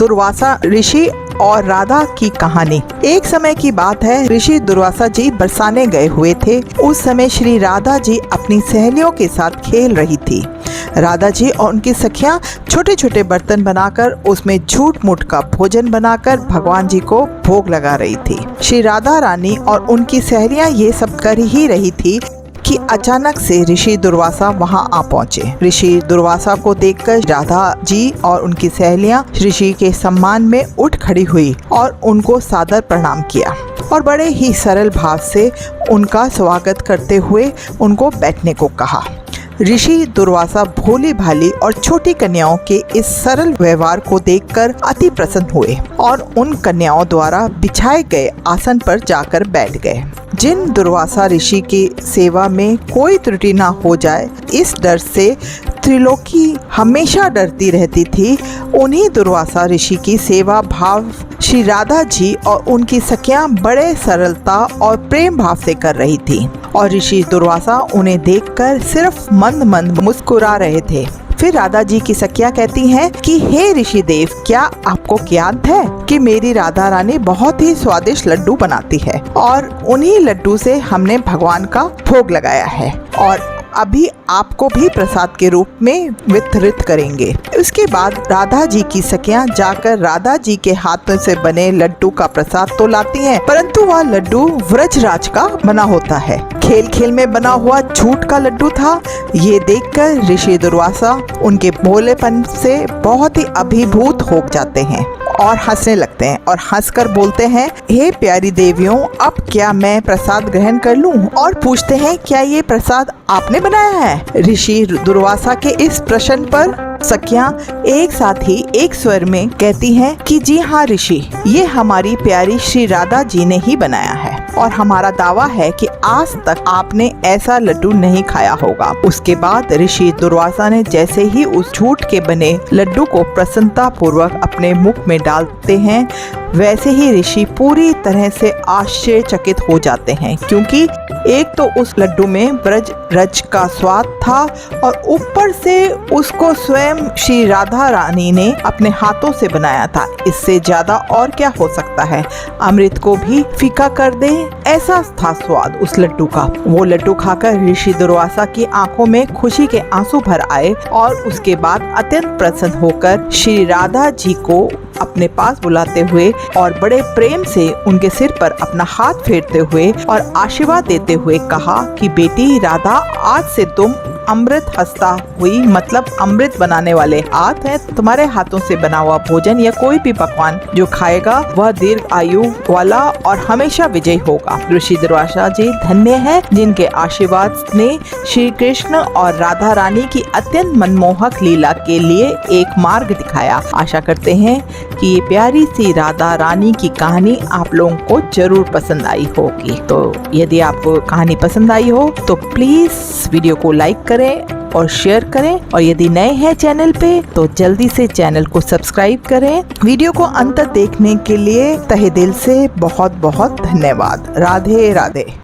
दुर्वासा ऋषि और राधा की कहानी। एक समय की बात है, ऋषि दुर्वासा जी बरसाने गए हुए थे। उस समय श्री राधा जी अपनी सहेलियों के साथ खेल रही थी। राधा जी और उनकी सखियां छोटे छोटे बर्तन बनाकर उसमें झूठ मूठ का भोजन बनाकर भगवान जी को भोग लगा रही थी। श्री राधा रानी और उनकी सहेलियां ये सब कर ही रही थी कि अचानक से ऋषि दुर्वासा वहां आ पहुंचे। ऋषि दुर्वासा को देखकर राधा जी और उनकी सहेलियां ऋषि के सम्मान में उठ खड़ी हुई और उनको सादर प्रणाम किया और बड़े ही सरल भाव से उनका स्वागत करते हुए उनको बैठने को कहा। ऋषि दुर्वासा भोली भाली और छोटी कन्याओं के इस सरल व्यवहार को देखकर अति प्रसन्न हुए और उन कन्याओं द्वारा बिछाए गए आसन पर जाकर बैठ गए। जिन दुर्वासा ऋषि की सेवा में कोई त्रुटि न हो जाए, इस डर से त्रिलोकी हमेशा डरती रहती थी, उन्हीं दुर्वासा ऋषि की सेवा भाव श्री राधा जी और उनकी सखियां बड़े सरलता और प्रेम भाव से कर रही थी और ऋषि दुर्वासा उन्हें देखकर सिर्फ मंद मंद मुस्कुरा रहे थे। फिर राधा जी की सखियां कहती हैं कि हे ऋषि देव, क्या आपको ज्ञात है कि मेरी राधा रानी बहुत ही स्वादिष्ट लड्डू बनाती है और उन्हीं लड्डू से हमने भगवान का भोग लगाया है और अभी आपको भी प्रसाद के रूप में वितरित करेंगे। उसके बाद राधा जी की सखियां जाकर राधा जी के हाथों से बने लड्डू का प्रसाद तो लाती हैं, परंतु वह लड्डू व्रजराज का बना होता है। खेल खेल में बना हुआ झूठ का लड्डू था। ये देखकर ऋषि दुर्वासा उनके भोलेपन से बहुत ही अभिभूत हो जाते हैं और हंसने लगते हैं और हंसकर बोलते हैं, हे प्यारी देवियों, अब क्या मैं प्रसाद ग्रहण कर लूं? और पूछते हैं, क्या ये प्रसाद आपने बनाया है? ऋषि दुर्वासा के इस प्रश्न पर सखियां एक साथ ही एक स्वर में कहती हैं कि जी हाँ ऋषि, ये हमारी प्यारी श्री राधा जी ने ही बनाया है और हमारा दावा है कि आज तक आपने ऐसा लड्डू नहीं खाया होगा। उसके बाद ऋषि दुर्वासा ने जैसे ही उस झूठ के बने लड्डू को प्रसन्नता पूर्वक अपने मुख में डालते हैं, वैसे ही ऋषि पूरी तरह से आश्चर्यचकित हो जाते हैं, क्योंकि एक तो उस लड्डू में व्रज का स्वाद था और ऊपर से उसको स्वयं श्री राधा रानी ने अपने हाथों से बनाया था। इससे ज्यादा और क्या हो सकता है? अमृत को भी फीका कर दे, ऐसा था स्वाद उस लड्डू का। वो लड्डू खाकर ऋषि दुर्वासा की आंखों में खुशी के आंसू भर आए और उसके बाद अत्यंत प्रसन्न होकर श्री राधा जी को अपने पास बुलाते हुए और बड़े प्रेम से उनके सिर पर अपना हाथ फेरते हुए और आशीर्वाद देते हुए कहा कि बेटी राधा, आज से तुम अमृत हस्ता हुई, मतलब अमृत बनाने वाले हाथ हैं। तुम्हारे हाथों से बना हुआ भोजन या कोई भी पकवान जो खाएगा वह दीर्घ आयु वाला और हमेशा विजयी होगा। ऋषि दुर्वासा जी धन्य है जिनके आशीर्वाद ने श्री कृष्ण और राधा रानी की अत्यंत मनमोहक लीला के लिए एक मार्ग दिखाया। आशा करते हैं कि ये प्यारी सी राधा रानी की कहानी आप लोगों को जरूर पसंद आई होगी। तो यदि आपको कहानी पसंद आई हो तो प्लीज वीडियो को लाइक करें और शेयर करें और यदि नए हैं चैनल पे तो जल्दी से चैनल को सब्सक्राइब करें। वीडियो को अंत तक देखने के लिए तहे दिल से बहुत बहुत धन्यवाद। राधे राधे।